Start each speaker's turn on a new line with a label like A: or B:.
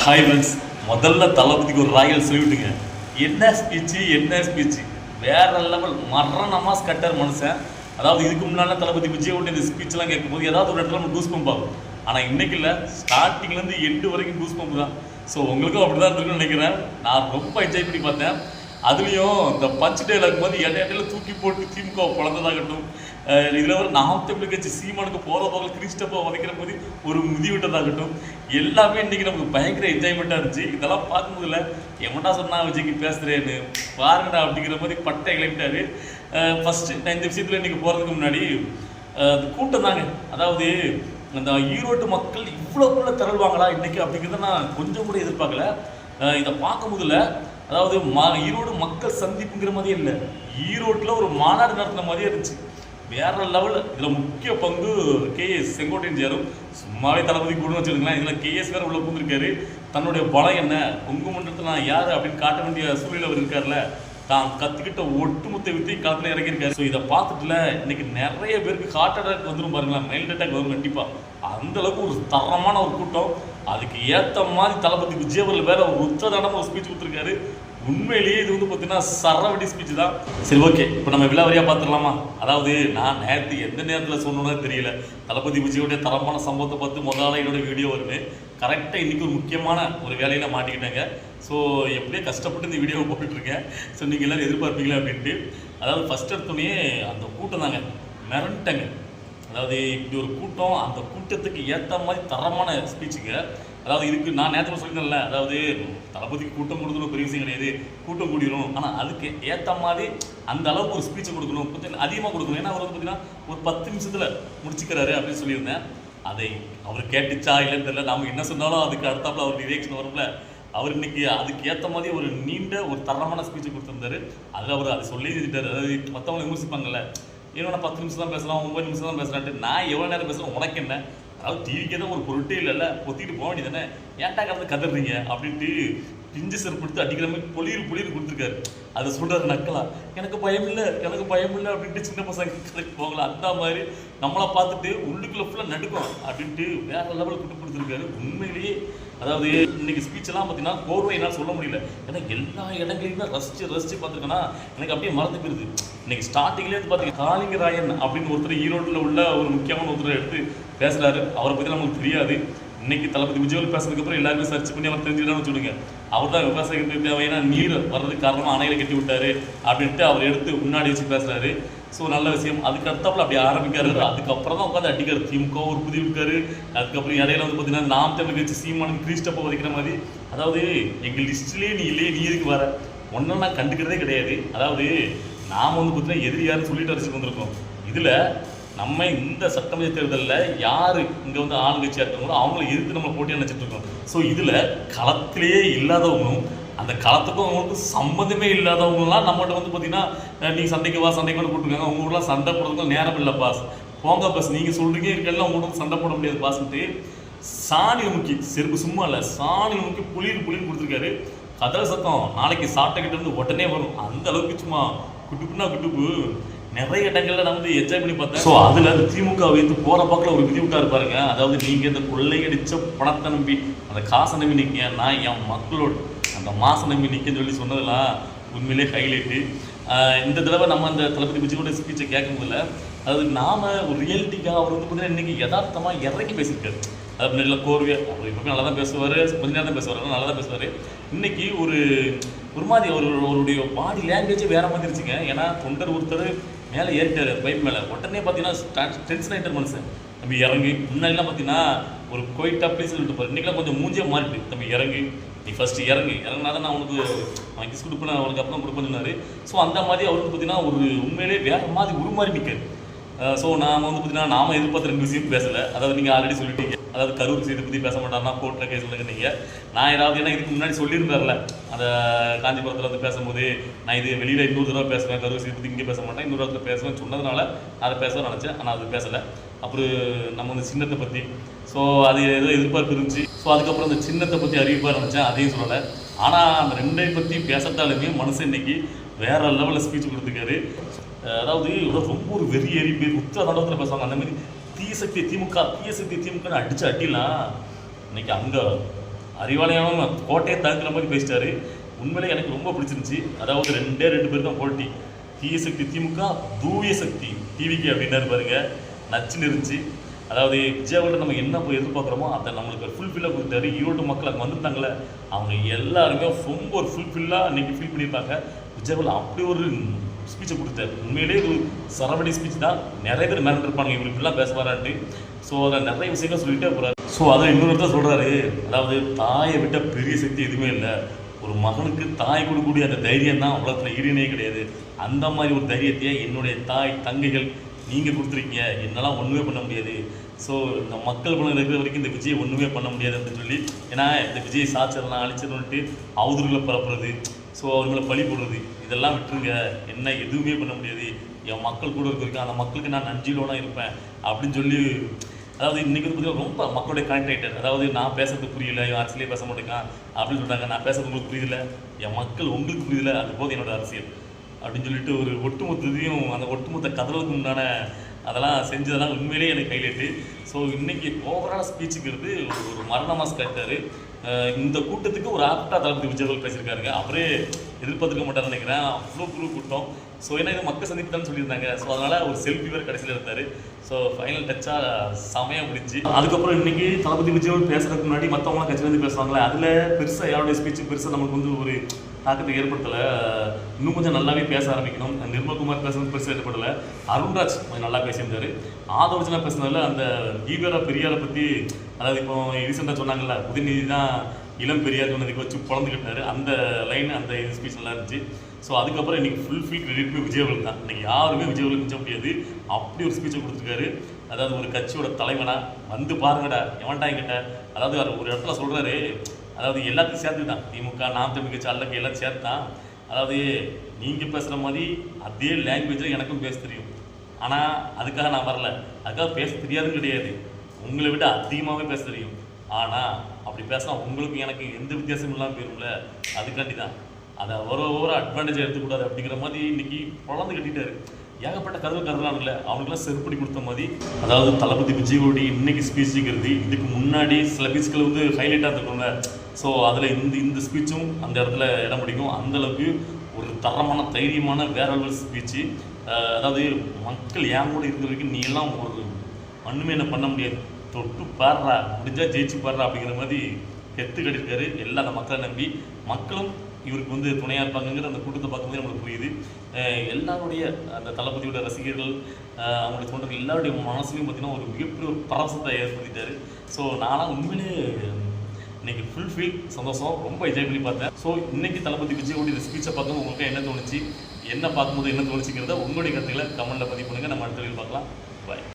A: Hi friends, முதல்ல தளபதிக்கு ஒரு ராயல் சொல்லிவிட்டுங்க. என்ன ஸ்பீச்சு வேற லெவல். மரணமா ஸ்கட்டர் மனுஷன். அதாவது இதுக்கு முன்னாடி தளபதி விஜயோட இந்த ஸ்பீச்லாம் கேட்கும்போது ஏதாவது ஒரு இடத்துல நம்ம கூஸ் பம்ப் ஆகும். ஆனால் இன்னைக்கு இல்லை, ஸ்டார்டிங்லேருந்து எண்டு வரைக்கும் கூஸ் பம்ப் தான். ஸோ உங்களுக்கும் அப்படி தான் இருக்குன்னு நினைக்கிறேன். நான் ரொம்ப என்ஜாய் பண்ணி பார்த்தேன். அதுலேயும் இந்த பஞ்ச் டைலாக் போது இடையில தூக்கி போட்டு திமுக பிறந்ததாகட்டும், இதில் ஒரு நாம் தமிழ் கட்சி சீமானுக்கு போகிற போகிற கிறிஸ்டப்பா வதைக்கிற போது ஒரு முதிவிட்டதாகட்டும், எல்லாமே இன்றைக்கி நமக்கு பயங்கர என்ஜாய்மெண்ட்டாக இருந்துச்சு. இதெல்லாம் பார்க்கும்போதுல எவன்டா சொன்னா விஜய்க்கு பேசுகிறேன்னு பாருங்கடா அப்படிங்கிற மாதிரி பட்டை கிளம்பிட்டாரு. ஃபஸ்ட்டு நான் இந்த விஷயத்தில் இன்றைக்கி போகிறதுக்கு முன்னாடி கூட்டம் தாங்க. அதாவது இந்த ஈரோட்டு மக்கள் இவ்வளோக்குள்ளே திரள்வாங்களா இன்றைக்கி அப்படிங்கிறத நான் கொஞ்சம் கூட எதிர்பார்க்கல. இதை பார்க்கும்போதுல அதாவது ஈரோடு மக்கள் சந்திப்புங்கிற மாதிரியே இல்லை, ஈரோட்டில் ஒரு மாநாடு நடத்தின மாதிரியே இருந்துச்சு. வேற லெவலில். இதில் முக்கிய பங்கு கேஎஸ் செங்கோட்டையன் சேரும். சும்மாவே தளபதி கூடன்னு வச்சுருங்களேன். இதில் கேஎஸ் வேறு உள்ளே பூந்துருக்காரு. தன்னுடைய பலம் என்ன, கொங்கு மண்டலத்தில் நான் யார் அப்படின்னு காட்ட வேண்டிய சூழ்நிலை அவர் இருக்கார்ல, தான் கற்றுக்கிட்ட ஒட்டுமொத்த வித்தையும் களத்தில் இறங்கியிருக்காரு. ஸோ இதை பார்த்துட்டுல இன்னைக்கு நிறைய பேருக்கு ஹார்ட் அட்டாக் வந்துடும் பாருங்களேன், மைல்டு அட்டாக் வரும் கண்டிப்பாக. அந்தளவுக்கு ஒரு தரமான ஒரு கூட்டம். அதுக்கு ஏற்ற மாதிரி தளபதி விஜய் அவர்கள் வேற ஒரு உச்சதான ஒரு ஸ்பீச் கொடுத்துருக்காரு. உண்மையிலேயே இது வந்து பார்த்தீங்கன்னா சரவடி ஸ்பீச் தான். சரி, ஓகே, இப்போ நம்ம விலாவரியாக பார்த்துடலாமா? அதாவது நான் நேரத்து எந்த நேரத்தில் சொன்னோன்னே தெரியல. தளபதி விஜயோடைய தரமான சம்பவத்தை பார்த்து முதல்ல என்னோட வீடியோ வருது. கரெக்டாக இன்றைக்கி ஒரு முக்கியமான ஒரு வேலையில் மாட்டிக்கிட்டாங்க. ஸோ எப்படியே கஷ்டப்பட்டு இந்த வீடியோவை போட்டுட்ருக்கேன். ஸோ நீங்கள் எல்லோரும் எதிர்பார்ப்பீங்களா அப்படின்ட்டு. அதாவது ஃபஸ்ட் எடுத்தோடனே அந்த கூட்டம் தாங்க மிரண்டங்க. அதாவது இப்படி ஒரு கூட்டம், அந்த கூட்டத்துக்கு ஏற்ற மாதிரி தரமான ஸ்பீச்சுங்க. அதாவது இதுக்கு நான் நேரத்தில் சொல்லியிருந்தேன்ல, அதாவது தளபதிக்கு கூட்டம் கொடுக்கணும் பெரிய விஷயம் கிடையாது, கூட்டம் கூடிடும். ஆனால் அதுக்கு ஏற்ற மாதிரி அந்த அளவுக்கு ஒரு ஸ்பீச்சை கொடுக்கணும், கொஞ்சம் அதிகமாக கொடுக்கணும். ஏன்னா அவர் வந்து பார்த்தீங்கன்னா ஒரு 10 நிமிஷத்தில் முடிச்சுக்கிறாரு அப்படின்னு சொல்லியிருந்தேன். அதை அவர் கேட்டுச்சா இல்லைன்னு தெரியல. நம்ம என்ன சொன்னாலும் அதுக்கு அடுத்தாப்புல அவருக்கு ரியாக்ஷன் வரும்ல. அவர் இன்னைக்கு அதுக்கு ஏற்ற மாதிரி ஒரு நீண்ட ஒரு தரமான ஸ்பீச்சை கொடுத்துருந்தாரு. அதில் அவர் அதை சொல்லி செஞ்சுட்டாரு. அதாவது மற்றவங்களை விமர்சிப்பாங்கல்ல, ஏன்னா 10 நிமிஷம் தான் பேசலாம், 9 நிமிஷம் தான் பேசுகிறான்ட்டு. நான் எவ்வளோ நேரம் பேசுகிறேன் உனக்கு என்ன? அதாவது டிவிக்கே தான் ஒரு பொருட்டே இல்லைல்ல, பொத்திட்டு போக வேண்டியது தானே, ஏன்டா கடந்து கதறீங்க அப்படின்ட்டு பிஞ்சு செருப்பு கொடுத்து அடிக்கிற மாதிரி பொலிர் கொடுத்துருக்காரு. அதை சொல்கிறாரு நக்கலா, எனக்கு பயம் இல்லை அப்படின்ட்டு சின்ன பசங்க கதைக்கு போகலாம். அந்த மாதிரி நம்மளை பார்த்துட்டு உள்ளுக்குள்ள ஃபுல்லாக நடுக்கும் அப்படின்ட்டு வேற லெவலில் விட்டு கொடுத்துருக்காரு. உண்மையிலேயே அதாவது இன்னைக்கு ஸ்பீச்செல்லாம் பார்த்தீங்கன்னா கோர்வை என்னால் சொல்ல முடியல. ஏன்னா எல்லா இடங்களையுமே ரசித்து பார்த்துருக்கேன்னா எனக்கு அப்படியே மறந்து போயிருது. இன்னைக்கு ஸ்டார்டிங்லேயே பார்த்தீங்கன்னா காளிங்கராயன் அப்படின்னு ஒருத்தர் ஈரோட்டில் உள்ள ஒரு முக்கியமான ஒருத்தர் எடுத்து பேசுகிறாரு. அவரை பற்றி நமக்கு தெரியாது. இன்னைக்கு தளபதி விஜய் பேசுறதுக்கப்புறம் எல்லாருமே சர்ச் பண்ணி அவர் தெரிஞ்சுக்கிட்டான்னு வச்சுடுங்க. அவர் தான் விவசாயத்துக்கு தேவையான நீர் வர்றதுக்கு காரணமாக அணைகளை கட்டி விட்டாரு அப்படின்ட்டு அவர் எடுத்து முன்னாடி வச்சு பேசுகிறாரு. ஸோ நல்ல விஷயம். அதுக்கு அடுத்தாப்புல அப்படி ஆரம்பிக்காரு. அதுக்கப்புறம் தான் உட்காந்து அடிக்காரு. திமுக ஒரு புதி இருக்காரு. அதுக்கப்புறம் இடையில வந்து பார்த்தீங்கன்னா நாம் தமிழ் கட்சி சீமானுக்கு கிறிஸ்டப்பா வதைக்கிற மாதிரி. அதாவது எங்கள் லிஸ்ட்லேயே நீ இல்லையே, நீ எதுக்கு வர, ஒன்றும் நான் கண்டுக்கிறதே கிடையாது. அதாவது நாம் வந்து பார்த்தீங்கன்னா எதிரி யாருன்னு சொல்லிட்டு அடிச்சுட்டு வந்திருக்கோம். இதில் நம்ம இந்த சட்டமன்ற தேர்தலில் யார் இங்கே வந்து ஆளுங்கட்சியாக இருக்காங்களோ அவங்கள எதிர்த்து நம்ம போட்டியாக நினச்சிட்டு இருக்கோம். ஸோ இதில் களத்திலேயே இல்லாதவங்களும் அந்த களத்துக்கும் அவங்களுக்கும் சம்மந்தமே இல்லாதவங்களாம் நம்மகிட்ட வந்து பார்த்தீங்கன்னா நீங்கள் சண்டைக்கு கூப்பிட்டுருக்காங்க. உங்க ஊர்லாம் சண்டை போடுறதுக்கு நேரம் இல்லை பாஸ், போங்க பாஸ், நீங்கள் சொல்கிறீங்க இருக்கெல்லாம் உங்களுக்கு சண்டை போட முடியாது பாஸ்ன்ட்டு சாணியில் முக்கி, செருப்பு சும்மா இல்லை, சாணியில் முக்கி புளிர் கொடுத்துருக்காரு. கதவை சத்தம் நாளைக்கு சாப்பிட்டுக்கிட்டு இருந்து உடனே வரும். அந்த அளவுக்கு சும்மா குட்டுப்பு நிறைய இடங்கள்ல நான் வந்து என்ஜாய் பண்ணி பார்த்தேன். ஸோ அதில் அந்த திமுக வைத்து போகிற பக்கத்தில் ஒரு விதி விட்டார் பாருங்க. அதாவது நீங்கள் இந்த கொள்ளையடிச்ச பணத்தை நம்பி அந்த காசை நம்பி நிற்க, நான் என் மக்களோட அந்த மாதம் நம்பி நிற்கன்னு சொல்லி சொன்னதெல்லாம் உண்மையிலே ஹைலைட்டு. இந்த தடவை நம்ம அந்த தளபதி விஜயோட ஸ்பீச்சை கேட்கும்போதில் அது நாம் ஒரு ரியாலிட்டிக்காக அவர் வந்து பார்த்தீங்கன்னா இன்றைக்கி யதார்த்தமாக இறக்கி பேசியிருக்காரு. அது முன்னாடி கோர்வையாக அவர் எப்பவுமே நல்லா தான் பேசுவார், கொஞ்ச நேரம் தான் பேசுவார், நல்லா தான் பேசுவார். இன்றைக்கி ஒரு மாதிரி அவருடைய பாடி லாங்குவேஜே வேறு மாதிரி இருந்துச்சுங்க. ஏன்னா தொண்டர் ஒருத்தர் மேலே ஏறிட்டார் பைப் மேலே, உடனே பார்த்தீங்கன்னா டென்ஷன் ஆகிட்டார் மனுஷன். தம்பி இறங்கி, முன்னாடிலாம் பார்த்தீங்கன்னா ஒரு கோயிட்டா ப்ளீஸ் சொல்லிட்டு போகிறேன். இன்றைக்கெலாம் கொஞ்சம் மூஞ்சியாக மாறிட்டு, தம்பி இறங்கி, நீ ஃபஸ்ட்டு இறங்கினா தான் நான் உனக்கு கிஸ் கொடுப்பேன், அவனுக்கு அப்புறம் கொடுப்பேன்னு சொன்னார். ஸோ அந்த மாதிரி அவருக்கு பார்த்தீங்கன்னா ஒரு உண்மையிலே வேறு மாதிரி உருமாறி நிற்காரு. ஸோ நாம் வந்து பார்த்தீங்கன்னா நாம் எதிர்பார்த்த 2 விஷயம் பேசலை. அதாவது நீங்கள் ஆல்ரெடி சொல்லிட்டீங்க. அதாவது கரூர் செய்தி பற்றி பேச மாட்டாருன்னா கோர்ட்டில் கேஸ் இல்லைங்க நீங்கள். நான் ஏதாவது ஏன்னா இதுக்கு முன்னாடி சொல்லியிருந்தார்ல, அந்த காஞ்சிபுரத்தில் வந்து பேசும்போது நான் இது வெளியில் இன்னொரு தடவை பேசுவேன், கரூர் செய்தி பற்றி இங்கே பேச மாட்டேன், இன்னொரு இடத்துல பேசுவேன் சொன்னதுனால அதை பேச நினச்சேன். ஆனால் அது பேசலை. அப்புறம் நம்ம வந்து சின்னத்தை பற்றி, ஸோ அது ஏதோ எதிர்பார்ப்பு இருந்துச்சு. ஸோ அதுக்கப்புறம் அந்த சின்னத்தை பற்றி அறிவிப்பாக நினச்சேன், அதையும் சொல்லலை. ஆனால் அந்த 2ஐயும் பற்றி பேசத்தாலுமே மனுஷன் இன்னைக்கு வேறு லெவலில் ஸ்பீச் கொடுத்துருக்காரு. அதாவது ரொம்ப ஒரு வெறி ஏறி பேர் உச்ச நடத்தில் பேசுவாங்க. அந்த மாதிரி தீய சக்தி திமுகன்னு அடிச்சு அட்டிலாம் இன்னைக்கு அங்கே அறிவாலயம் கோட்டையை தாக்குற மாதிரி பேசிட்டாரு. உண்மையிலே எனக்கு ரொம்ப பிடிச்சிருந்துச்சு. அதாவது ரெண்டு பேர் தான் போட்டி. தீய சக்தி திமுக, தூய சக்தி டிவிக்கு அப்படின்னாரு பாருங்க, நச்சுன்னு இருந்துச்சு. அதாவது விஜயாவோட நம்ம என்ன போய் எதிர்பார்க்குறோமோ அதை நம்மளுக்கு ஃபுல்ஃபில்லாக கொடுத்தாரு. ஈரோடு மக்கள் அங்கே வந்துட்டாங்களே, அவங்க எல்லாருமே ரொம்ப ஒரு ஃபுல்ஃபில்லாக இன்றைக்கி ஃபீல் பண்ணியிருப்பாங்க. விஜயாவில் அப்படி ஒரு ஸ்பீச்சை கொடுத்தாரு. உண்மையிலே ஒரு சரவடி ஸ்பீச் தான். நிறைய பேர் மிரண்டிருப்பாங்க இவர் இப்படிலாம் பேச வரான்ட்டு. ஸோ அதில் நிறைய விஷயங்கள் சொல்லிகிட்டே போகிறாரு. ஸோ அதில் இன்னொரு தான் சொல்கிறாரு, அதாவது தாயை விட்ட பெரிய சக்தி எதுவுமே இல்லை. ஒரு மகனுக்கு தாய் கொடுக்கக்கூடிய அந்த தைரியம் தான் உலகத்தில் ஈடுனே கிடையாது. அந்த மாதிரி ஒரு தைரியத்தையே என்னுடைய தாய் தங்கைகள் நீங்கள் கொடுத்துருக்கீங்க. என்னால் ஒன்றுமே பண்ண முடியாது. ஸோ இந்த மக்கள் பணம் இருக்கிற வரைக்கும் இந்த விஜயை ஒன்றுமே பண்ண முடியாது அப்படின்னு சொல்லி, ஏன்னா இந்த விஜயை சாச்சிடலாம் அழிச்சிடணுன்ட்டு அவதூறுகளை பரப்புறது, ஸோ அவர் மேலே பழி போடுறது, இதெல்லாம் விட்டுருங்க. என்ன எதுவுமே பண்ண முடியாது. என் மக்கள் கூட இருக்க வரைக்கும் அந்த மக்களுக்கு நான் நன்றியிலோட இருப்பேன் அப்படின்னு சொல்லி, அதாவது இன்றைக்கி வந்து பார்த்தீங்கன்னா ரொம்ப மக்களுடைய கனெக்ட் ஆகிட்டார். அதாவது நான் பேசுறது புரியல, என் அரசியலே பேச மாட்டேங்கான் அப்படின்னு சொல்கிறாங்க. நான் பேசுறது உங்களுக்கு புரியல, என் மக்கள் உங்களுக்கு புரியல, அது போது என்னோடய அரசியல் அப்படின்னு சொல்லிட்டு ஒரு ஒட்டுமொத்தத்தையும் அந்த ஒட்டுமொத்த கதலுக்கு உண்டான அதெல்லாம் செஞ்சதெல்லாம் உண்மையிலேயே எனக்கு ஹைலைட்டு. ஸோ இன்றைக்கி ஓவரால் ஸ்பீச்சுங்கிறது ஒரு மரணமாஸ் கட்டார். இந்த கூட்டத்துக்கு ஒரு ஆப்டா தளபதி விஜய் பேசியிருக்காருங்க. அவரே எதிர்பார்த்துக்க மாட்டார்னு நினைக்கிறேன். அவ்வளோ கூட்டம். ஸோ ஏன்னா இது மக்கள் சந்திப்பு தான் சொல்லியிருந்தாங்க. ஸோ அதனால் ஒரு செல்ஃபி வேறு கடைசியில் இருந்தார். ஸோ ஃபைனல் டச்சாக செமையாக முடிஞ்சு. அதுக்கப்புறம் இன்றைக்கி தளபதி விஜய் பேசுறதுக்கு முன்னாடி மற்றவங்களாம் கட்சியிலேருந்து பேசுவாங்களே, அதில் பெருசாக யாருடைய ஸ்பீச்சு பெருசாக நமக்கு வந்து ஒரு தாக்கத்தை ஏற்படுத்தலை. இன்னும் கொஞ்சம் நல்லாவே பேச ஆரம்பிக்கணும். நிர்மல்குமார் பேசுறது பெருசாக ஏற்படலை. அருண்ராஜ் கொஞ்சம் நல்லா பேசியிருந்தார். ஆதவர்ஜனா பேசுனதில் அந்த ஈவேரா பெரியாரை பற்றி, அதாவது இப்போ ரீசெண்டாக சொன்னாங்கல்ல, உதயநிதி தான் இளம் பெரியார் சொன்னதுக்கு வச்சு பிறந்துக்கிட்டாரு, அந்த லைன் அந்த ஸ்பீச் நல்லா இருந்துச்சு. ஸோ அதுக்கப்புறம் இன்றைக்கி ஃபுல் கிரெடிட் விஜய் அவர்களுக்கு தான். இன்றைக்கி யாருமே விஜய் அவர்களுக்கு மிச்ச முடியாது. அப்படி ஒரு ஸ்பீச்சை கொடுத்துருக்காரு. அதாவது ஒரு கட்சியோட தலைவனா வந்து பாருங்கடா எவன்டா என்கிட்ட, அதாவது அவர் ஒரு இடத்துல சொல்கிறாரு, அதாவது எல்லாத்தையும் சேர்த்து தான் திமுக நாம் தமிழ் கட்சி அல்லக்கு எல்லாம் சேர்த்து தான். அதாவது நீங்கள் பேசுகிற மாதிரி அதே லாங்குவேஜில் எனக்கும் பேச தெரியும், ஆனால் அதுக்காக நான் வரல, அதுக்காக பேச தெரியாதுன்னு கிடையாது, உங்களை விட அதிகமாகவே பேச தெரியும். ஆனால் அப்படி பேசினா உங்களுக்கும் எனக்கு எந்த வித்தியாசமும் இல்லாமல் போயிரும்ல, அதுக்காண்டி தான் அதை ஒவ்வொரு அட்வான்டேஜ் எடுத்துக்கூடாது அப்படிங்கிற மாதிரி இன்றைக்கி குழந்தை கட்டிட்டாரு. ஏகப்பட்ட கருதுறானுங்களே, அவனுக்குலாம் செருப்படி கொடுத்த மாதிரி. அதாவது தளபதி விஜயோடி இன்னைக்கு ஸ்பீச்சுங்கிறது இதுக்கு முன்னாடி சில ஸ்பீச்சுகள் வந்து ஹைலைட்டாக இருக்குங்க. ஸோ அதில் இந்த ஸ்பீச்சும் அந்த இடத்துல இடம் பிடிக்கும். அந்தளவுக்கு ஒரு தரமான தைரியமான வேற லெவல் ஸ்பீச்சு. அதாவது மக்கள் ஏன் கூட இருக்கிற வரைக்கும் நீ எல்லாம் ஒரு ஒன்றுமே என்ன பண்ண முடியாது, தொட்டு பாடுறா, முடிஞ்சா ஜெயிச்சு பாடுறா அப்படிங்கிற மாதிரி கெத்து கட்டிருக்காரு. எல்லா அந்த மக்களை நம்பி மக்களும் இவருக்கு வந்து துணையாக இருப்பாங்கங்கிற அந்த கூட்டத்தை பார்க்கும்போது நம்மளுக்கு புரியுது. எல்லாருடைய அந்த தளபதியோட ரசிகர்கள், அவங்களுடைய தொண்டர்கள் எல்லாருடைய மனசுலையும் பார்த்திங்கன்னா ஒரு மிகப்பெரிய ஒரு பரவசத்தை ஏற்படுத்திட்டாரு. ஸோ நானும் உண்மையிலே இன்றைக்கி ஃபுல் சந்தோஷம், ரொம்ப என்ஜாய் பண்ணி பார்த்தேன். ஸோ இன்றைக்கி தளபதி விஜயோடைய ஸ்பீச்சை பார்க்கும்போது உங்களுக்கு என்ன தோணுச்சு, என்ன பார்க்கும்போது என்ன தோணுச்சுங்கிறத உங்களுடைய கருத்துக்களை கமெண்ட்டில் பதிவு பண்ணுங்கள். நம்ம அடுத்த வீடியோவில் பார்க்கலாம். பாய்.